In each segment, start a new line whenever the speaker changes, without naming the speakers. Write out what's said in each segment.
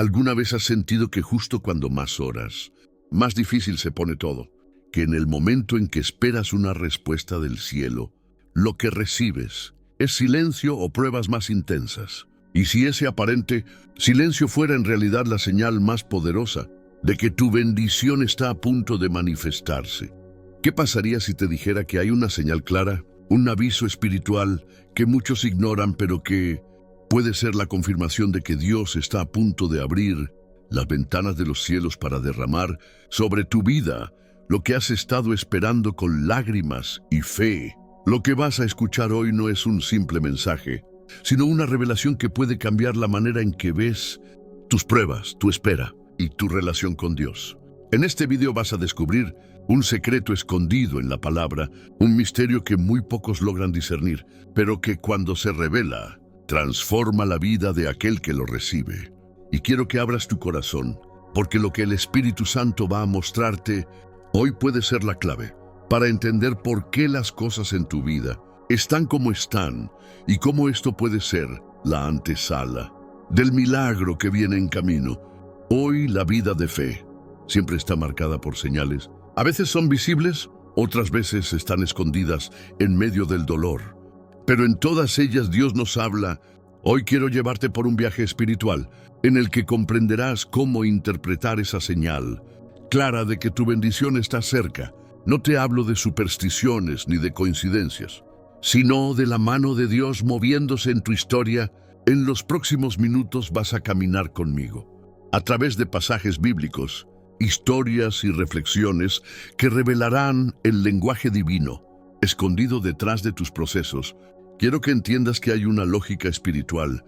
¿Alguna vez has sentido que justo cuando más oras, más difícil se pone todo? Que en el momento en que esperas una respuesta del cielo, lo que recibes es silencio o pruebas más intensas. Y si ese aparente silencio fuera en realidad la señal más poderosa de que tu bendición está a punto de manifestarse. ¿Qué pasaría si te dijera que hay una señal clara, un aviso espiritual que muchos ignoran, pero que puede ser la confirmación de que Dios está a punto de abrir las ventanas de los cielos para derramar sobre tu vida lo que has estado esperando con lágrimas y fe? Lo que vas a escuchar hoy no es un simple mensaje, sino una revelación que puede cambiar la manera en que ves tus pruebas, tu espera y tu relación con Dios. En este video vas a descubrir un secreto escondido en la palabra, un misterio que muy pocos logran discernir, pero que cuando se revela, transforma la vida de aquel que lo recibe. Y quiero que abras tu corazón, porque lo que el Espíritu Santo va a mostrarte hoy puede ser la clave para entender por qué las cosas en tu vida están como están y cómo esto puede ser la antesala del milagro que viene en camino. Hoy la vida de fe siempre está marcada por señales. A veces son visibles, otras veces están escondidas en medio del dolor. Pero en todas ellas Dios nos habla. Hoy quiero llevarte por un viaje espiritual en el que comprenderás cómo interpretar esa señal clara de que tu bendición está cerca. No te hablo de supersticiones ni de coincidencias, sino de la mano de Dios moviéndose en tu historia. En los próximos minutos vas a caminar conmigo a través de pasajes bíblicos, historias y reflexiones que revelarán el lenguaje divino escondido detrás de tus procesos. Quiero que entiendas que hay una lógica espiritual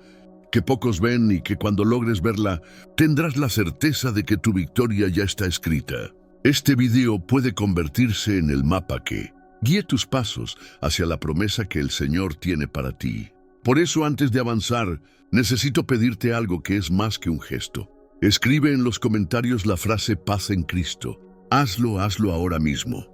que pocos ven y que cuando logres verla, tendrás la certeza de que tu victoria ya está escrita. Este video puede convertirse en el mapa que guíe tus pasos hacia la promesa que el Señor tiene para ti. Por eso, antes de avanzar, necesito pedirte algo que es más que un gesto. Escribe en los comentarios la frase paz en Cristo. Hazlo ahora mismo.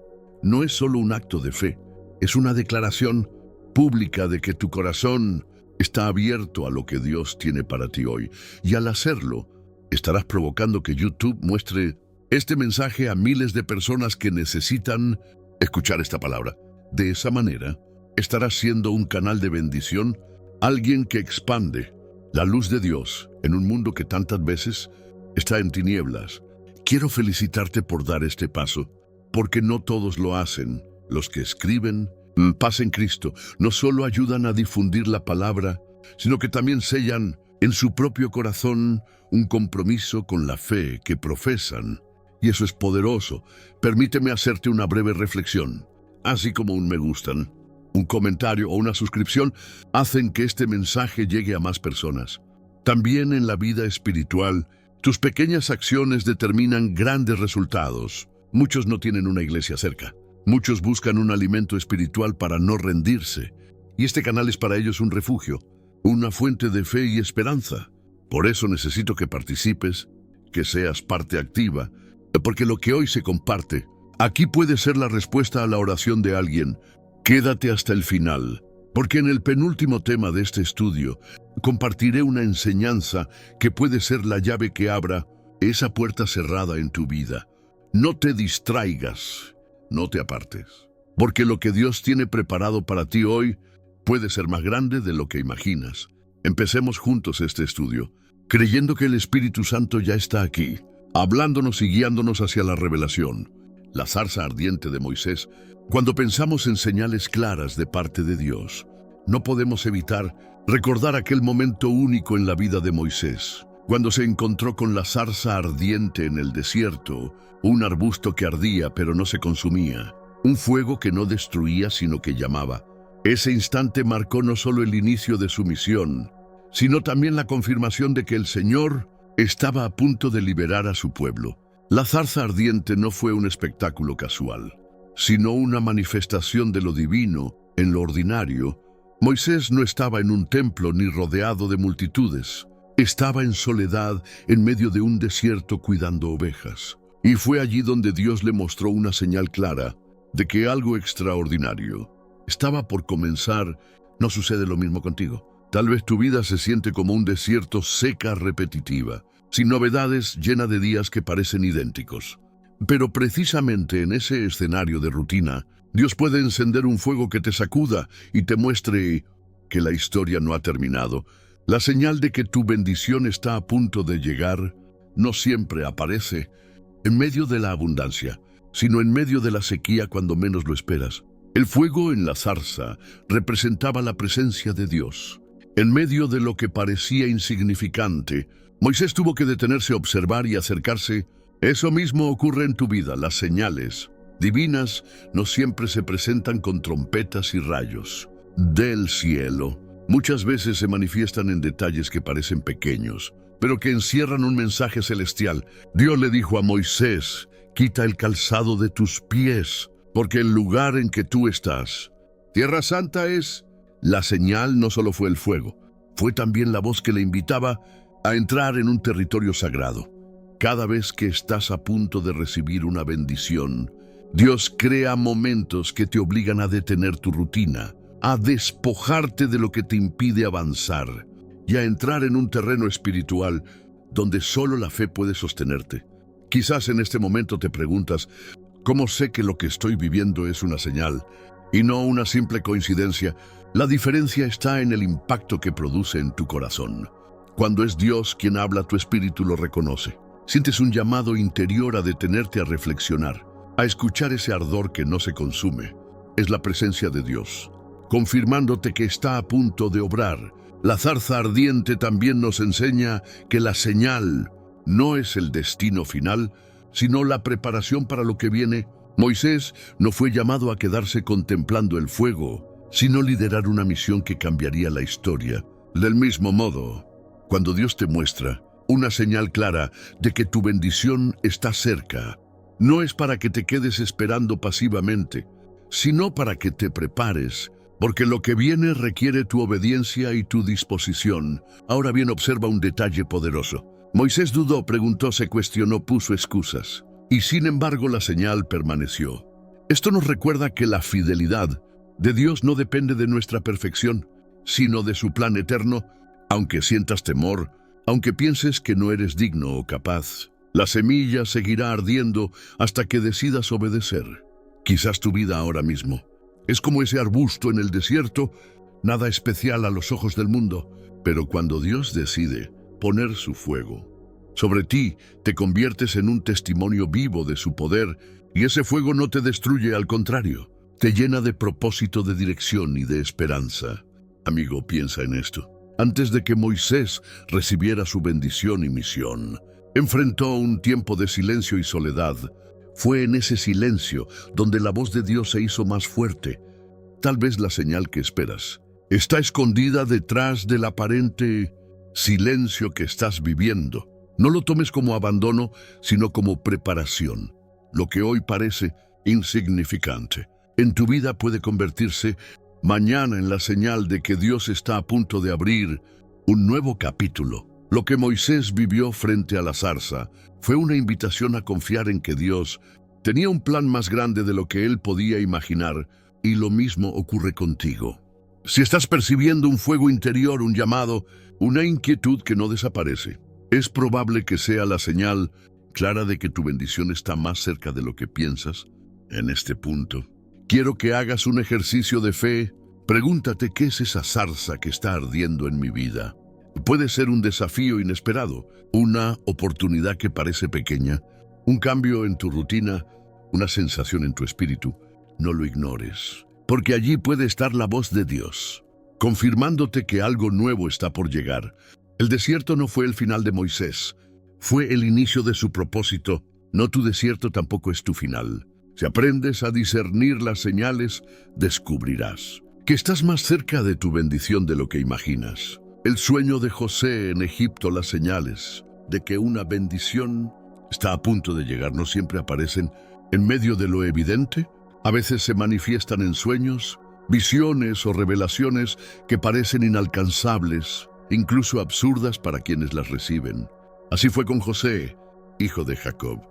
No es solo un acto de fe, es una declaración pública de que tu corazón está abierto a lo que Dios tiene para ti hoy. Y al hacerlo, estarás provocando que YouTube muestre este mensaje a miles de personas que necesitan escuchar esta palabra. De esa manera, estarás siendo un canal de bendición, alguien que expande la luz de Dios en un mundo que tantas veces está en tinieblas. Quiero felicitarte por dar este paso, porque no todos lo hacen. Los que escriben paz en Cristo no solo ayudan a difundir la palabra, sino que también sellan en su propio corazón un compromiso con la fe que profesan. Y eso es poderoso. Permíteme hacerte una breve reflexión. Así como un me gustan, un comentario o una suscripción hacen que este mensaje llegue a más personas. También en la vida espiritual, tus pequeñas acciones determinan grandes resultados. Muchos no tienen una iglesia cerca. Muchos buscan un alimento espiritual para no rendirse. Y este canal es para ellos un refugio, una fuente de fe y esperanza. Por eso necesito que participes, que seas parte activa, porque lo que hoy se comparte aquí puede ser la respuesta a la oración de alguien. Quédate hasta el final, porque en el penúltimo tema de este estudio compartiré una enseñanza que puede ser la llave que abra esa puerta cerrada en tu vida. No te distraigas, no te apartes, porque lo que Dios tiene preparado para ti hoy puede ser más grande de lo que imaginas. Empecemos juntos este estudio, creyendo que el Espíritu Santo ya está aquí, hablándonos y guiándonos hacia la revelación, la zarza ardiente de Moisés. Cuando pensamos en señales claras de parte de Dios, no podemos evitar recordar aquel momento único en la vida de Moisés, cuando se encontró con la zarza ardiente en el desierto, un arbusto que ardía pero no se consumía, un fuego que no destruía sino que llamaba. Ese instante marcó no solo el inicio de su misión, sino también la confirmación de que el Señor estaba a punto de liberar a su pueblo. La zarza ardiente no fue un espectáculo casual, sino una manifestación de lo divino en lo ordinario. Moisés no estaba en un templo ni rodeado de multitudes. Estaba en soledad en medio de un desierto cuidando ovejas. Y fue allí donde Dios le mostró una señal clara de que algo extraordinario estaba por comenzar. ¿No sucede lo mismo contigo? Tal vez tu vida se siente como un desierto seca repetitiva. sin novedades, llena de días que parecen idénticos. Pero precisamente en ese escenario de rutina, Dios puede encender un fuego que te sacuda y te muestre que la historia no ha terminado. La señal de que tu bendición está a punto de llegar no siempre aparece en medio de la abundancia, sino en medio de la sequía cuando menos lo esperas. El fuego en la zarza representaba la presencia de Dios. En medio de lo que parecía insignificante, Moisés tuvo que detenerse a observar y acercarse. Eso mismo ocurre en tu vida. Las señales divinas no siempre se presentan con trompetas y rayos del cielo. Muchas veces se manifiestan en detalles que parecen pequeños, pero que encierran un mensaje celestial. Dios le dijo a Moisés: quita el calzado de tus pies, porque el lugar en que tú estás, Tierra Santa, es. La señal no solo fue el fuego, fue también la voz que le invitaba a entrar en un territorio sagrado. Cada vez que estás a punto de recibir una bendición, Dios crea momentos que te obligan a detener tu rutina, a despojarte de lo que te impide avanzar y a entrar en un terreno espiritual donde solo la fe puede sostenerte. Quizás en este momento te preguntas: ¿cómo sé que lo que estoy viviendo es una señal y no una simple coincidencia? La diferencia está en el impacto que produce en tu corazón. Cuando es Dios quien habla, tu espíritu lo reconoce. Sientes un llamado interior a detenerte a reflexionar, a escuchar ese ardor que no se consume. Es la presencia de Dios, confirmándote que está a punto de obrar. La zarza ardiente también nos enseña que la señal no es el destino final, sino la preparación para lo que viene. Moisés no fue llamado a quedarse contemplando el fuego, sino liderar una misión que cambiaría la historia. Del mismo modo, cuando Dios te muestra una señal clara de que tu bendición está cerca, no es para que te quedes esperando pasivamente, sino para que te prepares, porque lo que viene requiere tu obediencia y tu disposición. Ahora bien, observa un detalle poderoso. Moisés dudó, preguntó, se cuestionó, puso excusas, y sin embargo la señal permaneció. Esto nos recuerda que la fidelidad de Dios no depende de nuestra perfección, sino de su plan eterno. Aunque sientas temor, aunque pienses que no eres digno o capaz, la semilla seguirá ardiendo hasta que decidas obedecer. Quizás tu vida ahora mismo es como ese arbusto en el desierto, nada especial a los ojos del mundo, pero cuando Dios decide poner su fuego sobre ti, te conviertes en un testimonio vivo de su poder, y ese fuego no te destruye, al contrario, te llena de propósito, de dirección y de esperanza. Amigo, piensa en esto. Antes de que Moisés recibiera su bendición y misión, enfrentó un tiempo de silencio y soledad. Fue en ese silencio donde la voz de Dios se hizo más fuerte. Tal vez la señal que esperas está escondida detrás del aparente silencio que estás viviendo. No lo tomes como abandono, sino como preparación. Lo que hoy parece insignificante en tu vida puede convertirse mañana en la señal de que Dios está a punto de abrir un nuevo capítulo. Lo que Moisés vivió frente a la zarza fue una invitación a confiar en que Dios tenía un plan más grande de lo que él podía imaginar, y lo mismo ocurre contigo. Si estás percibiendo un fuego interior, un llamado, una inquietud que no desaparece, es probable que sea la señal clara de que tu bendición está más cerca de lo que piensas. En este punto, quiero que hagas un ejercicio de fe. Pregúntate: ¿qué es esa zarza que está ardiendo en mi vida? Puede ser un desafío inesperado, una oportunidad que parece pequeña, un cambio en tu rutina, una sensación en tu espíritu. No lo ignores, porque allí puede estar la voz de Dios, confirmándote que algo nuevo está por llegar. El desierto no fue el final de Moisés, fue el inicio de su propósito. No, tu desierto tampoco es tu final. Si aprendes a discernir las señales, descubrirás que estás más cerca de tu bendición de lo que imaginas. El sueño de José en Egipto, las señales de que una bendición está a punto de llegar, no siempre aparecen en medio de lo evidente. A veces se manifiestan en sueños, visiones o revelaciones que parecen inalcanzables, incluso absurdas para quienes las reciben. Así fue con José, hijo de Jacob,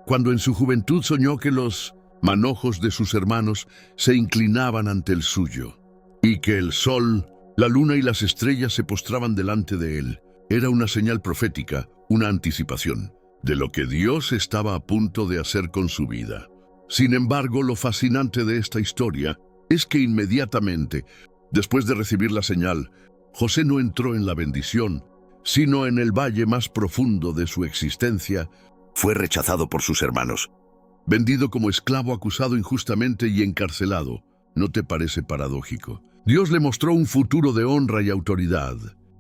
cuando en su juventud soñó que los manojos de sus hermanos se inclinaban ante el suyo, y que el sol, la luna y las estrellas se postraban delante de él. Era una señal profética, una anticipación de lo que Dios estaba a punto de hacer con su vida. Sin embargo, lo fascinante de esta historia es que inmediatamente, después de recibir la señal, José no entró en la bendición, sino en el valle más profundo de su existencia. Fue rechazado por sus hermanos, vendido como esclavo, acusado injustamente y encarcelado. ¿No te parece paradójico? Dios le mostró un futuro de honra y autoridad,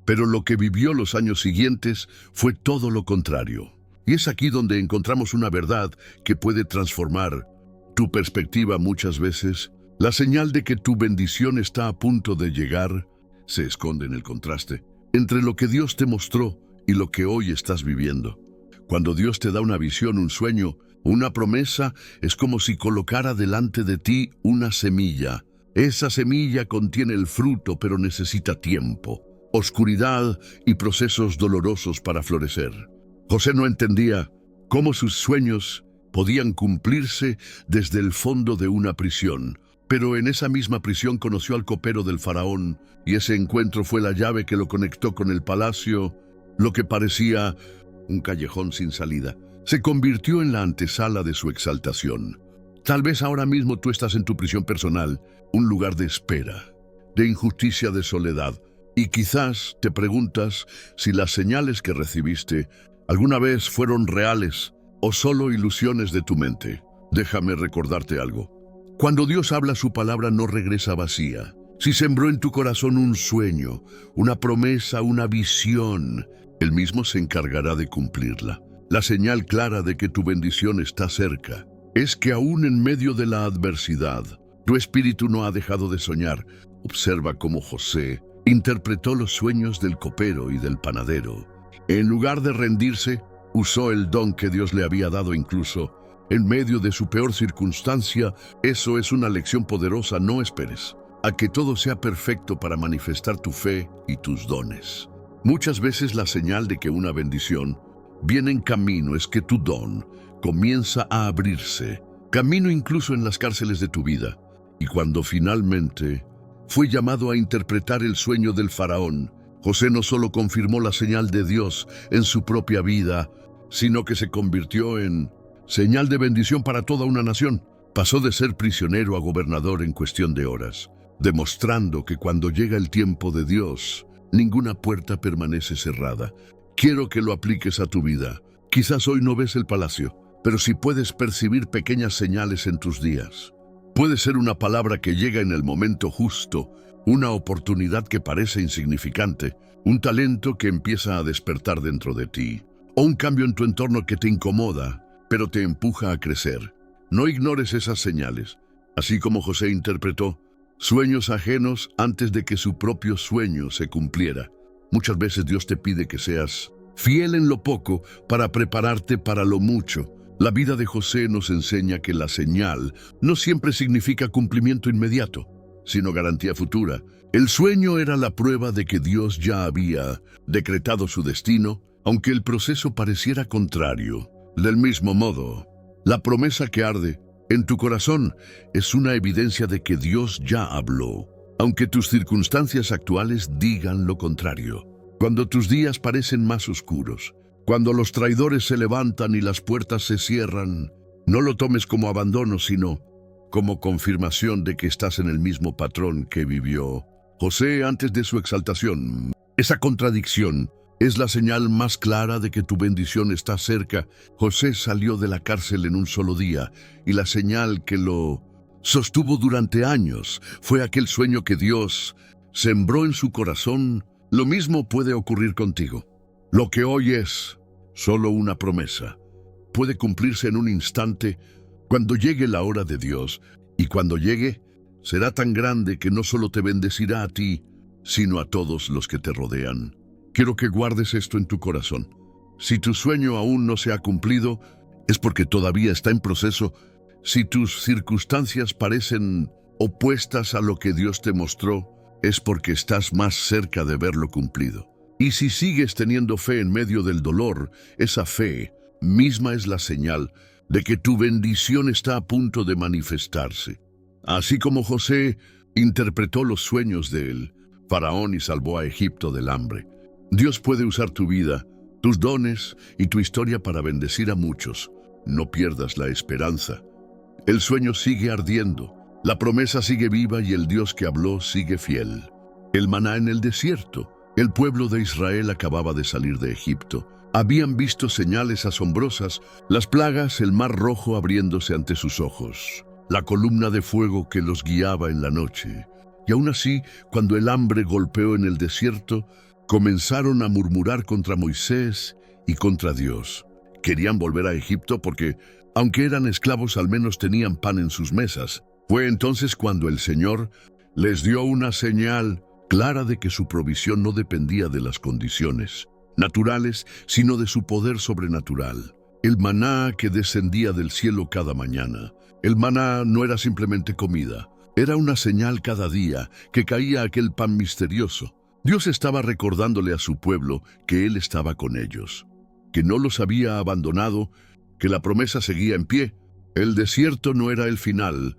pero lo que vivió los años siguientes fue todo lo contrario. Y es aquí donde encontramos una verdad que puede transformar tu perspectiva muchas veces. La señal de que tu bendición está a punto de llegar se esconde en el contraste entre lo que Dios te mostró y lo que hoy estás viviendo. Cuando Dios te da una visión, un sueño, una promesa, es como si colocara delante de ti una semilla. Esa semilla contiene el fruto, pero necesita tiempo, oscuridad y procesos dolorosos para florecer. José no entendía cómo sus sueños podían cumplirse desde el fondo de una prisión, pero en esa misma prisión conoció al copero del faraón, y ese encuentro fue la llave que lo conectó con el palacio. Lo que parecía un callejón sin salida se convirtió en la antesala de su exaltación. Tal vez ahora mismo tú estás en tu prisión personal, un lugar de espera, de injusticia, de soledad, y quizás te preguntas si las señales que recibiste alguna vez fueron reales o solo ilusiones de tu mente. Déjame recordarte algo. Cuando Dios habla, su palabra no regresa vacía. Si sembró en tu corazón un sueño, una promesa, una visión, Él mismo se encargará de cumplirla. La señal clara de que tu bendición está cerca es que aún en medio de la adversidad, tu espíritu no ha dejado de soñar. Observa cómo José interpretó los sueños del copero y del panadero. En lugar de rendirse, usó el don que Dios le había dado incluso en medio de su peor circunstancia. Eso es una lección poderosa. No esperes a que todo sea perfecto para manifestar tu fe y tus dones. Muchas veces la señal de que una bendición viene en camino es que tu don comienza a abrirse, camino incluso en las cárceles de tu vida. Y cuando finalmente fue llamado a interpretar el sueño del faraón, José no solo confirmó la señal de Dios en su propia vida, sino que se convirtió en señal de bendición para toda una nación. Pasó de ser prisionero a gobernador en cuestión de horas, demostrando que cuando llega el tiempo de Dios, ninguna puerta permanece cerrada. Quiero que lo apliques a tu vida. Quizás hoy no ves el palacio, pero sí puedes percibir pequeñas señales en tus días. Puede ser una palabra que llega en el momento justo, una oportunidad que parece insignificante, un talento que empieza a despertar dentro de ti, o un cambio en tu entorno que te incomoda, pero te empuja a crecer. No ignores esas señales. Así como José interpretó sueños ajenos antes de que su propio sueño se cumpliera. Muchas veces Dios te pide que seas fiel en lo poco para prepararte para lo mucho. La vida de José nos enseña que la señal no siempre significa cumplimiento inmediato, sino garantía futura. El sueño era la prueba de que Dios ya había decretado su destino, aunque el proceso pareciera contrario. Del mismo modo, la promesa que arde en tu corazón es una evidencia de que Dios ya habló, aunque tus circunstancias actuales digan lo contrario. Cuando tus días parecen más oscuros, cuando los traidores se levantan y las puertas se cierran, no lo tomes como abandono, sino como confirmación de que estás en el mismo patrón que vivió José antes de su exaltación. Esa contradicción es la señal más clara de que tu bendición está cerca. José salió de la cárcel en un solo día, y la señal que lo sostuvo durante años fue aquel sueño que Dios sembró en su corazón. Lo mismo puede ocurrir contigo. Lo que hoy es solo una promesa puede cumplirse en un instante cuando llegue la hora de Dios, y cuando llegue será tan grande que no solo te bendecirá a ti, sino a todos los que te rodean. Quiero que guardes esto en tu corazón. Si tu sueño aún no se ha cumplido, es porque todavía está en proceso. Si tus circunstancias parecen opuestas a lo que Dios te mostró, es porque estás más cerca de verlo cumplido. Y si sigues teniendo fe en medio del dolor, esa fe misma es la señal de que tu bendición está a punto de manifestarse. Así como José interpretó los sueños del faraón y salvó a Egipto del hambre, Dios puede usar tu vida, tus dones y tu historia para bendecir a muchos. No pierdas la esperanza. El sueño sigue ardiendo, la promesa sigue viva y el Dios que habló sigue fiel. El maná en el desierto. El pueblo de Israel acababa de salir de Egipto. Habían visto señales asombrosas, las plagas, el mar rojo abriéndose ante sus ojos, la columna de fuego que los guiaba en la noche. Y aún así, cuando el hambre golpeó en el desierto, comenzaron a murmurar contra Moisés y contra Dios. Querían volver a Egipto porque, aunque eran esclavos, al menos tenían pan en sus mesas. Fue entonces cuando el Señor les dio una señal clara de que su provisión no dependía de las condiciones naturales, sino de su poder sobrenatural. El maná que descendía del cielo cada mañana. El maná no era simplemente comida, era una señal cada día que caía aquel pan misterioso. Dios estaba recordándole a su pueblo que Él estaba con ellos, que no los había abandonado, que la promesa seguía en pie. El desierto no era el final,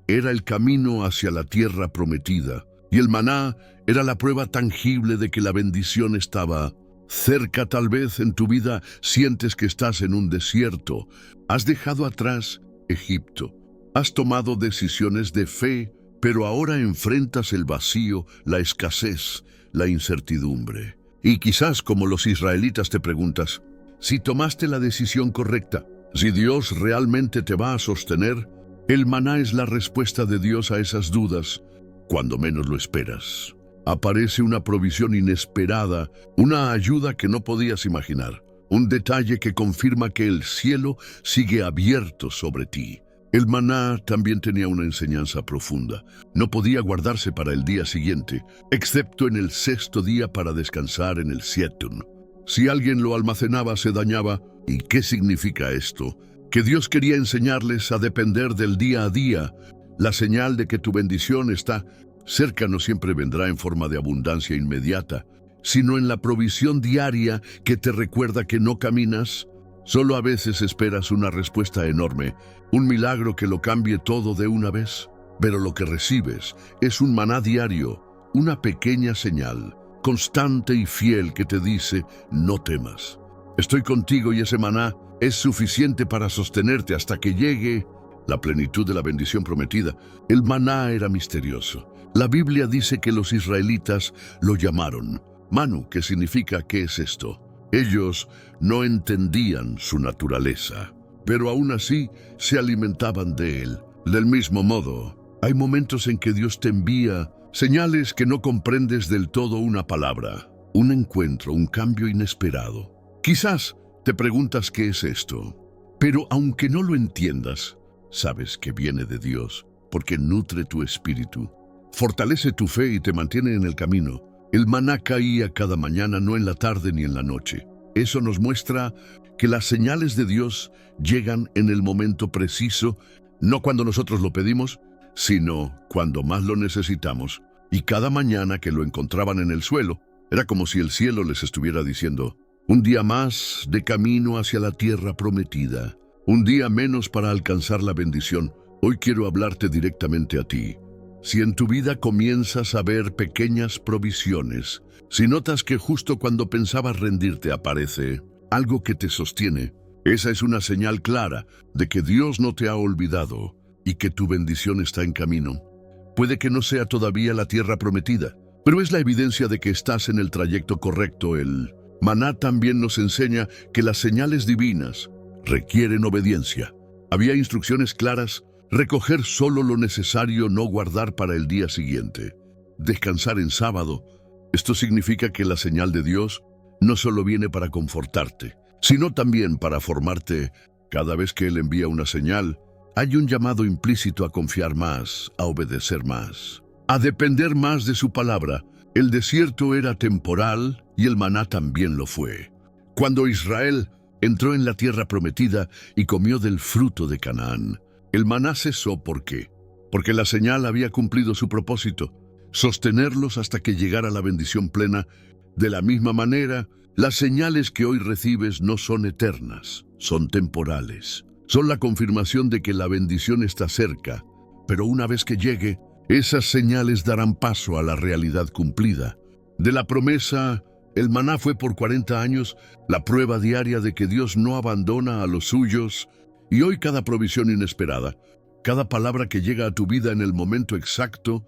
era el camino hacia la tierra prometida. Y el maná era la prueba tangible de que la bendición estaba cerca. Tal vez en tu vida sientes que estás en un desierto. Has dejado atrás Egipto. Has tomado decisiones de fe, pero ahora enfrentas el vacío, la escasez, la incertidumbre. Y quizás, como los israelitas, te preguntas si tomaste la decisión correcta, si Dios realmente te va a sostener. El maná es la respuesta de Dios a esas dudas. Cuando menos lo esperas, aparece una provisión inesperada, una ayuda que no podías imaginar, un detalle que confirma que el cielo sigue abierto sobre ti. El maná también tenía una enseñanza profunda. No podía guardarse para el día siguiente, excepto en el sexto día para descansar en el séptimo. Si alguien lo almacenaba, se dañaba. ¿Y qué significa esto? Que Dios quería enseñarles a depender del día a día. La señal de que tu bendición está cerca no siempre vendrá en forma de abundancia inmediata, sino en la provisión diaria que te recuerda que no caminas. Solo a veces esperas una respuesta enorme, un milagro que lo cambie todo de una vez. Pero lo que recibes es un maná diario, una pequeña señal, constante y fiel que te dice, no temas. Estoy contigo y ese maná es suficiente para sostenerte hasta que llegue la plenitud de la bendición prometida. El maná era misterioso. La Biblia dice que los israelitas lo llamaron Manu, que significa ¿qué es esto? Ellos no entendían su naturaleza, pero aún así se alimentaban de él. Del mismo modo, hay momentos en que Dios te envía señales que no comprendes del todo. Una palabra, un encuentro, un cambio inesperado. Quizás te preguntas ¿qué es esto? Pero aunque no lo entiendas, sabes que viene de Dios, porque nutre tu espíritu, fortalece tu fe y te mantiene en el camino. El maná caía cada mañana, no en la tarde ni en la noche. Eso nos muestra que las señales de Dios llegan en el momento preciso, no cuando nosotros lo pedimos, sino cuando más lo necesitamos. Y cada mañana que lo encontraban en el suelo, era como si el cielo les estuviera diciendo, un día más de camino hacia la tierra prometida, un día menos para alcanzar la bendición. Hoy quiero hablarte directamente a ti. Si en tu vida comienzas a ver pequeñas provisiones, si notas que justo cuando pensabas rendirte aparece algo que te sostiene, esa es una señal clara de que Dios no te ha olvidado y que tu bendición está en camino. Puede que no sea todavía la tierra prometida, pero es la evidencia de que estás en el trayecto correcto. El maná también nos enseña que las señales divinas requieren obediencia. Había instrucciones claras: recoger solo lo necesario, no guardar para el día siguiente. Descansar en sábado. Esto significa que la señal de Dios no solo viene para confortarte, sino también para formarte. Cada vez que Él envía una señal, hay un llamado implícito a confiar más, a obedecer más, a depender más de su palabra. El desierto era temporal y el maná también lo fue. Cuando Israel entró en la tierra prometida y comió del fruto de Canaán, el maná cesó. ¿Por qué? Porque la señal había cumplido su propósito, sostenerlos hasta que llegara la bendición plena. De la misma manera, las señales que hoy recibes no son eternas, son temporales. Son la confirmación de que la bendición está cerca, pero una vez que llegue, esas señales darán paso a la realidad cumplida. De la promesa El maná fue por 40 años la prueba diaria de que Dios no abandona a los suyos, y hoy cada provisión inesperada, cada palabra que llega a tu vida en el momento exacto,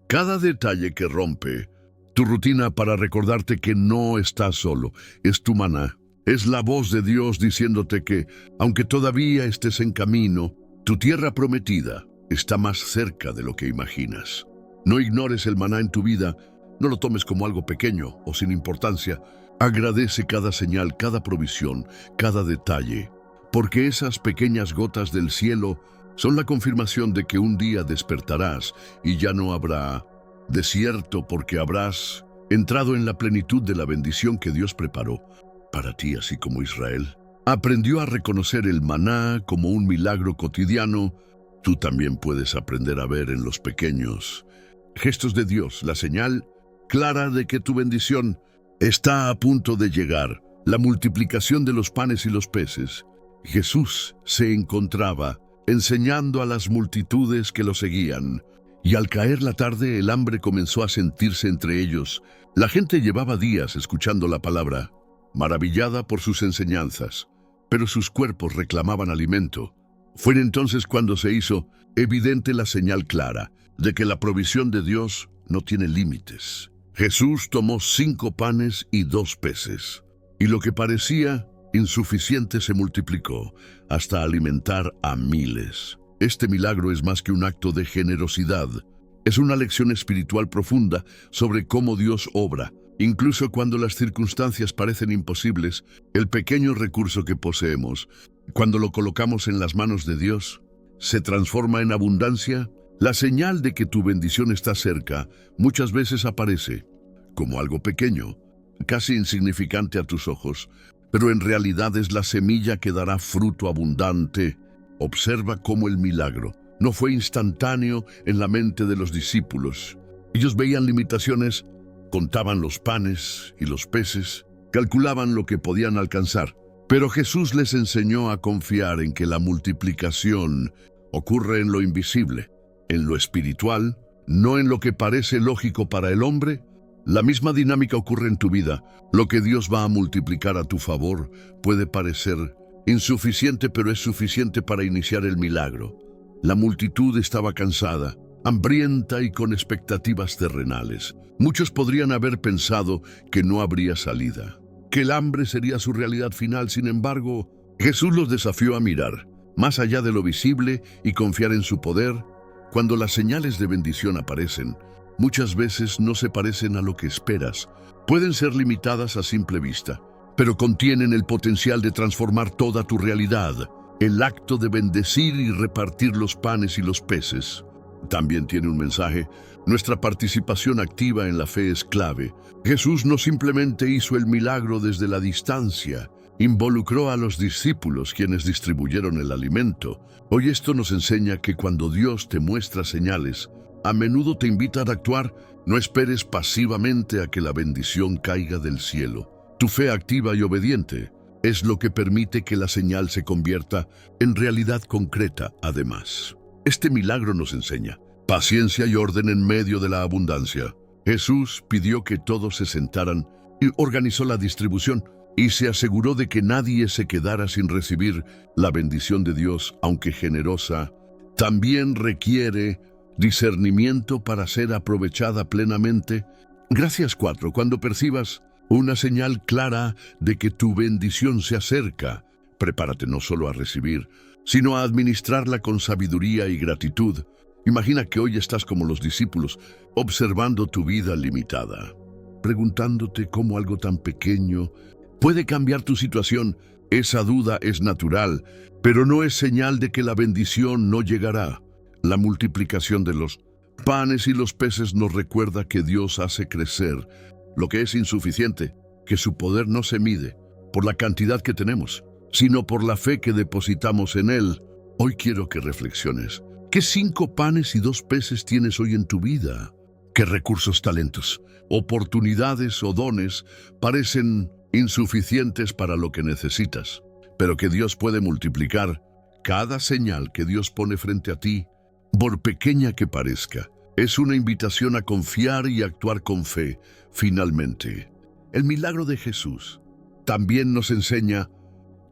cada detalle que rompe tu rutina para recordarte que no estás solo, es tu maná. Es la voz de Dios diciéndote que, aunque todavía estés en camino, tu tierra prometida está más cerca de lo que imaginas. No ignores el maná en tu vida, no lo tomes como algo pequeño o sin importancia. Agradece cada señal, cada provisión, cada detalle, porque esas pequeñas gotas del cielo son la confirmación de que un día despertarás y ya no habrá desierto, porque habrás entrado en la plenitud de la bendición que Dios preparó para ti, así como Israel aprendió a reconocer el maná como un milagro cotidiano. Tú también puedes aprender a ver en los pequeños gestos de Dios la señal clara de que tu bendición está a punto de llegar. La multiplicación de los panes y los peces. Jesús se encontraba enseñando a las multitudes que lo seguían, y al caer la tarde el hambre comenzó a sentirse entre ellos. La gente llevaba días escuchando la palabra, maravillada por sus enseñanzas, pero sus cuerpos reclamaban alimento. Fue entonces cuando se hizo evidente la señal clara de que la provisión de Dios no tiene límites. Jesús tomó 5 panes y 2 peces, y lo que parecía insuficiente se multiplicó hasta alimentar a miles. Este milagro es más que un acto de generosidad. Es una lección espiritual profunda sobre cómo Dios obra. Incluso cuando las circunstancias parecen imposibles, el pequeño recurso que poseemos, cuando lo colocamos en las manos de Dios, se transforma en abundancia. La señal de que tu bendición está cerca muchas veces aparece como algo pequeño, casi insignificante a tus ojos, pero en realidad es la semilla que dará fruto abundante. Observa cómo el milagro no fue instantáneo en la mente de los discípulos. Ellos veían limitaciones, contaban los panes y los peces, calculaban lo que podían alcanzar. Pero Jesús les enseñó a confiar en que la multiplicación ocurre en lo invisible, en lo espiritual, no en lo que parece lógico para el hombre. La misma dinámica ocurre en tu vida. Lo que Dios va a multiplicar a tu favor puede parecer insuficiente, pero es suficiente para iniciar el milagro. La multitud estaba cansada, hambrienta y con expectativas terrenales. Muchos podrían haber pensado que no habría salida, que el hambre sería su realidad final. Sin embargo, Jesús los desafió a mirar más allá de lo visible y confiar en su poder. Cuando las señales de bendición aparecen, muchas veces no se parecen a lo que esperas. Pueden ser limitadas a simple vista, pero contienen el potencial de transformar toda tu realidad. El acto de bendecir y repartir los panes y los peces también tiene un mensaje. Nuestra participación activa en la fe es clave. Jesús no simplemente hizo el milagro desde la distancia, involucró a los discípulos, quienes distribuyeron el alimento. Hoy esto nos enseña que cuando Dios te muestra señales, a menudo te invita a actuar. No esperes pasivamente a que la bendición caiga del cielo. Tu fe activa y obediente es lo que permite que la señal se convierta en realidad concreta. Además, este milagro nos enseña paciencia y orden en medio de la abundancia. Jesús pidió que todos se sentaran y organizó la distribución, y se aseguró de que nadie se quedara sin recibir la bendición de Dios, aunque generosa. También requiere discernimiento para ser aprovechada plenamente. Gracias 4. Cuando percibas una señal clara de que tu bendición se acerca, prepárate no solo a recibir, sino a administrarla con sabiduría y gratitud. Imagina que hoy estás como los discípulos, observando tu vida limitada, preguntándote cómo algo tan pequeño puede cambiar tu situación. Esa duda es natural, pero no es señal de que la bendición no llegará. La multiplicación de los panes y los peces nos recuerda que Dios hace crecer lo que es insuficiente, que su poder no se mide por la cantidad que tenemos, sino por la fe que depositamos en Él. Hoy quiero que reflexiones. ¿Qué 5 panes y 2 peces tienes hoy en tu vida? ¿Qué recursos, talentos, oportunidades o dones parecen insuficientes para lo que necesitas, pero que Dios puede multiplicar? Cada señal que Dios pone frente a ti, por pequeña que parezca, es una invitación a confiar y actuar con fe. Finalmente, El milagro de Jesús también nos enseña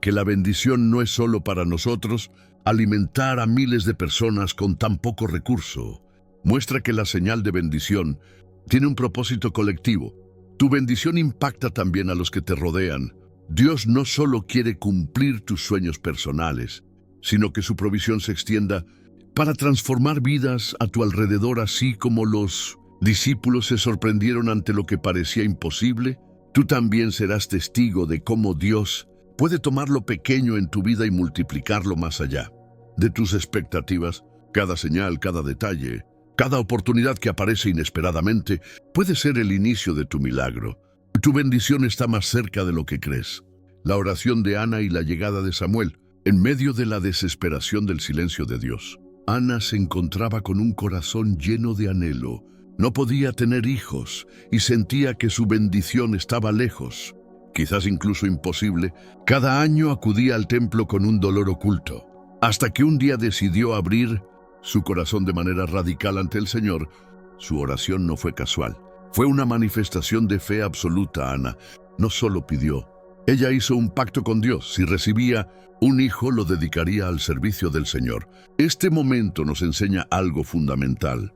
que la bendición no es solo para nosotros. Alimentar a miles de personas con tan poco recurso muestra que la señal de bendición tiene un propósito colectivo. Tu bendición impacta también a los que te rodean. Dios no solo quiere cumplir tus sueños personales, sino que su provisión se extienda para transformar vidas a tu alrededor, así como los discípulos se sorprendieron ante lo que parecía imposible. Tú también serás testigo de cómo Dios puede tomar lo pequeño en tu vida y multiplicarlo más allá de tus expectativas. Cada señal, cada detalle, cada oportunidad que aparece inesperadamente puede ser el inicio de tu milagro. Tu bendición está más cerca de lo que crees. La oración de Ana y la llegada de Samuel, en medio de la desesperación del silencio de Dios. Ana se encontraba con un corazón lleno de anhelo. No podía tener hijos y sentía que su bendición estaba lejos, quizás incluso imposible. Cada año acudía al templo con un dolor oculto, hasta que un día decidió abrir su corazón de manera radical ante el Señor. Su oración no fue casual, fue una manifestación de fe absoluta. Ana no solo pidió, ella hizo un pacto con Dios. Si recibía un hijo, lo dedicaría al servicio del Señor. Este momento nos enseña algo fundamental.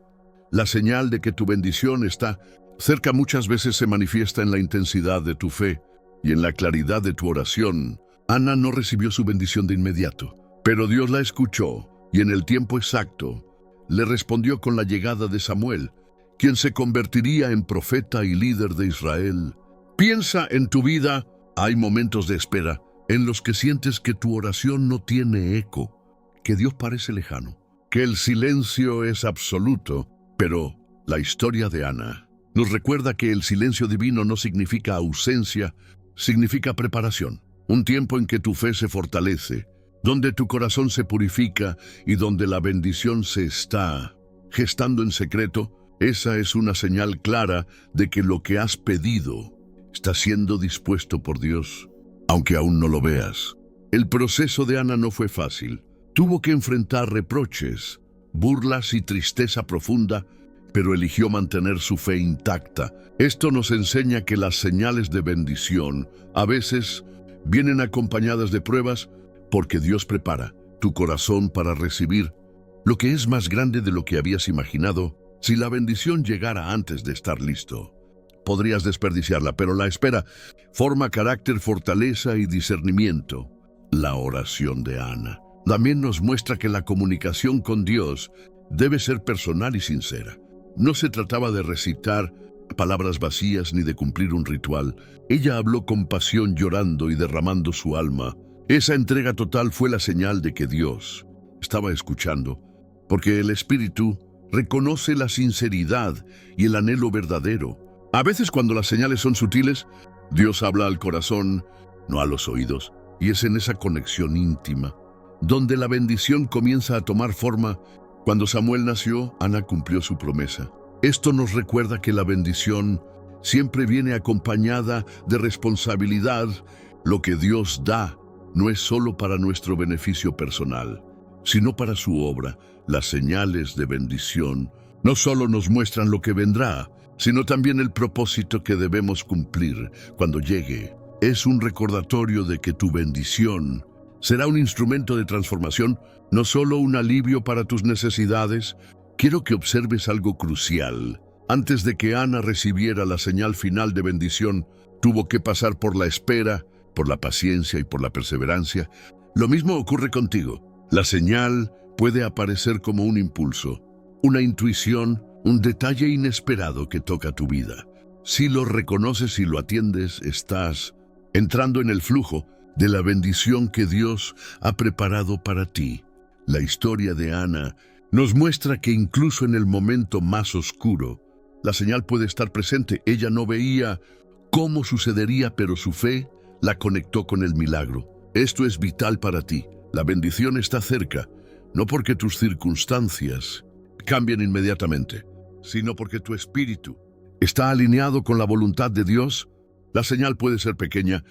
La señal de que tu bendición está cerca muchas veces se manifiesta en la intensidad de tu fe y en la claridad de tu oración. Ana no recibió su bendición de inmediato, pero Dios la escuchó y en el tiempo exacto le respondió con la llegada de Samuel, quien se convertiría en profeta y líder de Israel. Piensa en tu vida. Hay momentos de espera en los que sientes que tu oración no tiene eco, que Dios parece lejano, que el silencio es absoluto. Pero la historia de Ana nos recuerda que el silencio divino no significa ausencia, significa preparación. Un tiempo en que tu fe se fortalece, donde tu corazón se purifica y donde la bendición se está gestando en secreto. Esa es una señal clara de que lo que has pedido está siendo dispuesto por Dios, aunque aún no lo veas. El proceso de Ana no fue fácil. Tuvo que enfrentar reproches, burlas y tristeza profunda, pero eligió mantener su fe intacta. Esto nos enseña que las señales de bendición a veces vienen acompañadas de pruebas, porque Dios prepara tu corazón para recibir lo que es más grande de lo que habías imaginado. Si la bendición llegara antes de estar listo, podrías desperdiciarla, pero la espera forma carácter, fortaleza y discernimiento. La oración de Ana también nos muestra que la comunicación con Dios debe ser personal y sincera. No se trataba de recitar palabras vacías ni de cumplir un ritual. Ella habló con pasión, llorando y derramando su alma. Esa entrega total fue la señal de que Dios estaba escuchando, porque el Espíritu reconoce la sinceridad y el anhelo verdadero. A veces, cuando las señales son sutiles, Dios habla al corazón, no a los oídos, y es en esa conexión íntima donde la bendición comienza a tomar forma. Cuando Samuel nació, Ana cumplió su promesa. Esto nos recuerda que la bendición siempre viene acompañada de responsabilidad. Lo que Dios da no es solo para nuestro beneficio personal, sino para su obra. Las señales de bendición no solo nos muestran lo que vendrá, sino también el propósito que debemos cumplir cuando llegue. Es un recordatorio de que tu bendición será un instrumento de transformación, no solo un alivio para tus necesidades. Quiero que observes algo crucial. Antes de que Ana recibiera la señal final de bendición, tuvo que pasar por la espera, por la paciencia y por la perseverancia. Lo mismo ocurre contigo. La señal puede aparecer como un impulso, una intuición, un detalle inesperado que toca tu vida. Si lo reconoces y lo atiendes, estás entrando en el flujo de la bendición que Dios ha preparado para ti. La historia de Ana nos muestra que incluso en el momento más oscuro, la señal puede estar presente. Ella no veía cómo sucedería, pero su fe la conectó con el milagro. Esto es vital para ti. La bendición está cerca, no porque tus circunstancias cambien inmediatamente, sino porque tu espíritu está alineado con la voluntad de Dios. La señal puede ser pequeña,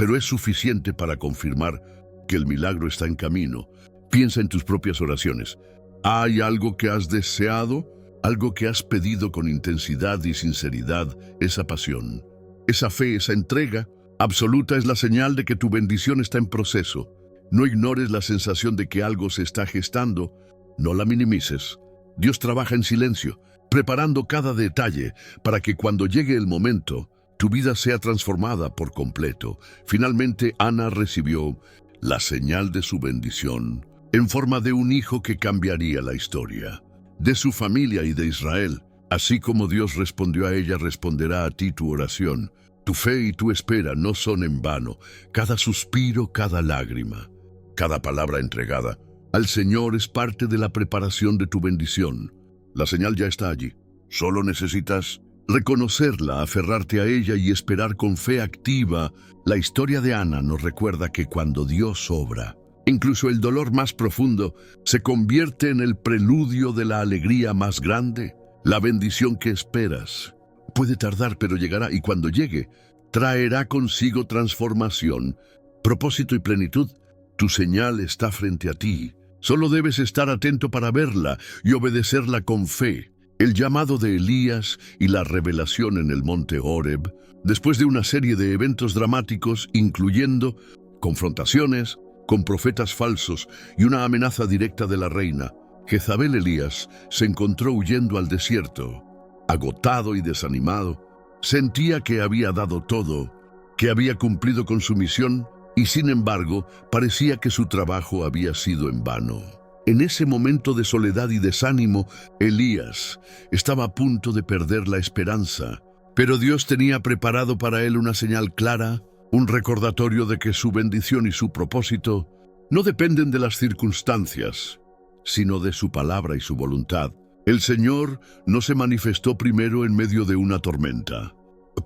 pero es suficiente para confirmar que el milagro está en camino. Piensa en tus propias oraciones. ¿Hay algo que has deseado? ¿Algo que has pedido con intensidad y sinceridad? Esa pasión, Esa fe, esa entrega absoluta es la señal de que tu bendición está en proceso. No ignores la sensación de que algo se está gestando, no la minimices. Dios trabaja en silencio, preparando cada detalle para que cuando llegue el momento, tu vida sea transformada por completo. Finalmente, Ana recibió la señal de su bendición en forma de un hijo que cambiaría la historia de su familia y de Israel. Así como Dios respondió a ella, responderá a ti tu oración. Tu fe y tu espera no son en vano. Cada suspiro, cada lágrima, cada palabra entregada al Señor es parte de la preparación de tu bendición. La señal ya está allí. Solo necesitas reconocerla, aferrarte a ella y esperar con fe activa. La historia de Ana nos recuerda que cuando Dios obra, incluso el dolor más profundo se convierte en el preludio de la alegría más grande. La bendición que esperas puede tardar, pero llegará, y cuando llegue, traerá consigo transformación, propósito y plenitud. Tu señal está frente a ti. Solo debes estar atento para verla y obedecerla con fe. El llamado de Elías y la revelación en el monte Horeb, después de una serie de eventos dramáticos, incluyendo confrontaciones con profetas falsos y una amenaza directa de la reina, Jezabel, Elías se encontró huyendo al desierto. Agotado y desanimado, sentía que había dado todo, que había cumplido con su misión, y sin embargo, parecía que su trabajo había sido en vano. En ese momento de soledad y desánimo, Elías estaba a punto de perder la esperanza, pero Dios tenía preparado para él una señal clara, un recordatorio de que su bendición y su propósito no dependen de las circunstancias, sino de su palabra y su voluntad. El Señor no se manifestó primero en medio de una tormenta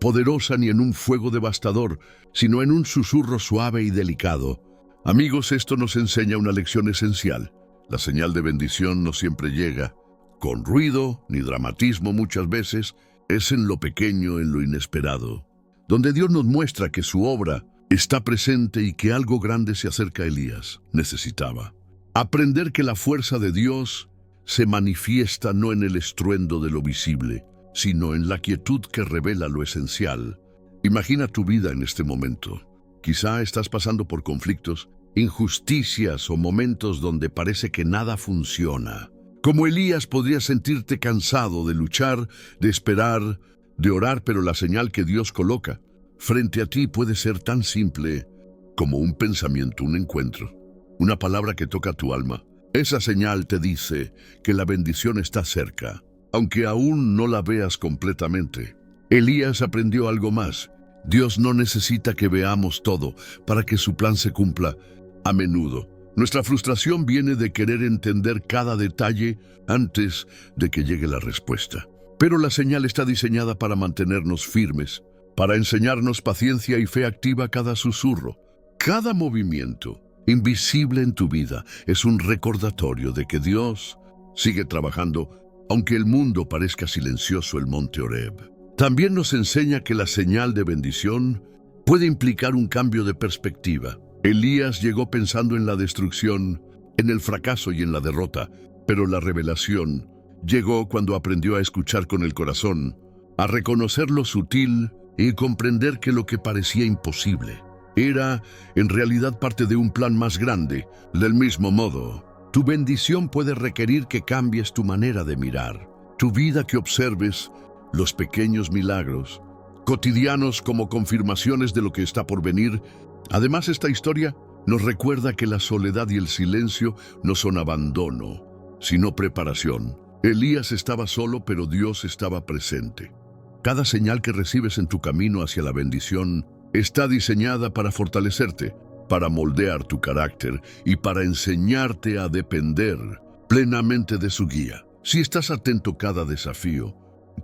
poderosa ni en un fuego devastador, sino en un susurro suave y delicado. Amigos, esto nos enseña una lección esencial. La señal de bendición no siempre llega con ruido ni dramatismo. Muchas veces es en lo pequeño, en lo inesperado, donde Dios nos muestra que su obra está presente y que algo grande se acerca a Elías. Necesitaba aprender que la fuerza de Dios se manifiesta no en el estruendo de lo visible, sino en la quietud que revela lo esencial. Imagina tu vida en este momento. Quizá estás pasando por conflictos, injusticias o momentos donde parece que nada funciona. Como Elías, podrías sentirte cansado de luchar, de esperar, de orar, pero la señal que Dios coloca frente a ti puede ser tan simple como un pensamiento, un encuentro, una palabra que toca tu alma. Esa señal te dice que la bendición está cerca, aunque aún no la veas completamente. Elías aprendió algo más. Dios no necesita que veamos todo para que su plan se cumpla. A menudo, nuestra frustración viene de querer entender cada detalle antes de que llegue la respuesta. Pero la señal está diseñada para mantenernos firmes, para enseñarnos paciencia y fe activa. Cada susurro, cada movimiento invisible en tu vida es un recordatorio de que Dios sigue trabajando, aunque el mundo parezca silencioso. El monte Horeb también nos enseña que la señal de bendición puede implicar un cambio de perspectiva. Elías llegó pensando en la destrucción, en el fracaso y en la derrota, pero la revelación llegó cuando aprendió a escuchar con el corazón, a reconocer lo sutil y comprender que lo que parecía imposible era en realidad parte de un plan más grande. Del mismo modo, tu bendición puede requerir que cambies tu manera de mirar tu vida, que observes los pequeños milagros cotidianos como confirmaciones de lo que está por venir. Además, esta historia nos recuerda que la soledad y el silencio no son abandono, sino preparación. Elías estaba solo, pero Dios estaba presente. Cada señal que recibes en tu camino hacia la bendición está diseñada para fortalecerte, para moldear tu carácter y para enseñarte a depender plenamente de su guía. Si estás atento, cada desafío,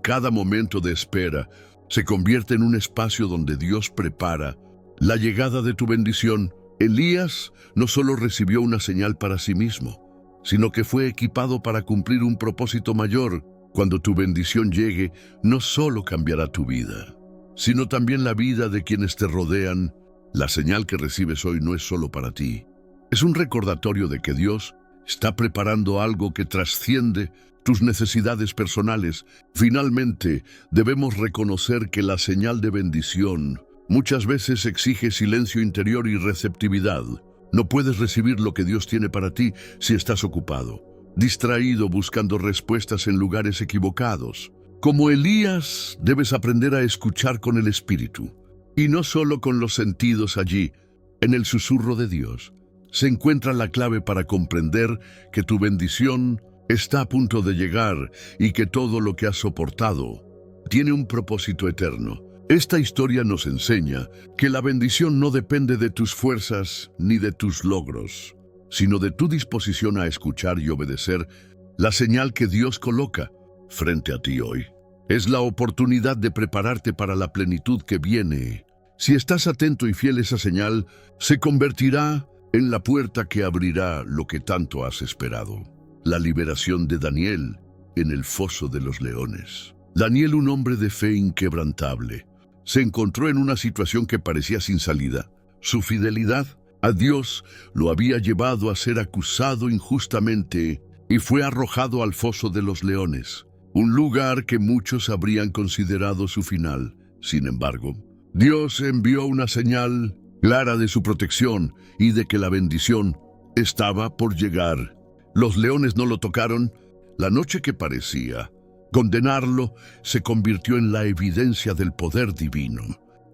cada momento de espera se convierte en un espacio donde Dios prepara la llegada de tu bendición. Elías no solo recibió una señal para sí mismo, sino que fue equipado para cumplir un propósito mayor. Cuando tu bendición llegue, no solo cambiará tu vida, sino también la vida de quienes te rodean. La señal que recibes hoy no es solo para ti. Es un recordatorio de que Dios está preparando algo que trasciende tus necesidades personales. Finalmente, debemos reconocer que la señal de bendición muchas veces exige silencio interior y receptividad. No puedes recibir lo que Dios tiene para ti si estás ocupado, distraído buscando respuestas en lugares equivocados. Como Elías, debes aprender a escuchar con el espíritu, y no solo con los sentidos. Allí, en el susurro de Dios, se encuentra la clave para comprender que tu bendición está a punto de llegar y que todo lo que has soportado tiene un propósito eterno. Esta historia nos enseña que la bendición no depende de tus fuerzas ni de tus logros, sino de tu disposición a escuchar y obedecer la señal que Dios coloca frente a ti hoy. Es la oportunidad de prepararte para la plenitud que viene. Si estás atento y fiel, esa señal se convertirá en la puerta que abrirá lo que tanto has esperado. La liberación de Daniel en el foso de los leones. Daniel, un hombre de fe inquebrantable, se encontró en una situación que parecía sin salida. Su fidelidad a Dios lo había llevado a ser acusado injustamente y fue arrojado al foso de los leones, un lugar que muchos habrían considerado su final. Sin embargo, Dios envió una señal clara de su protección y de que la bendición estaba por llegar. Los leones no lo tocaron. La noche que parecía condenarlo se convirtió en la evidencia del poder divino.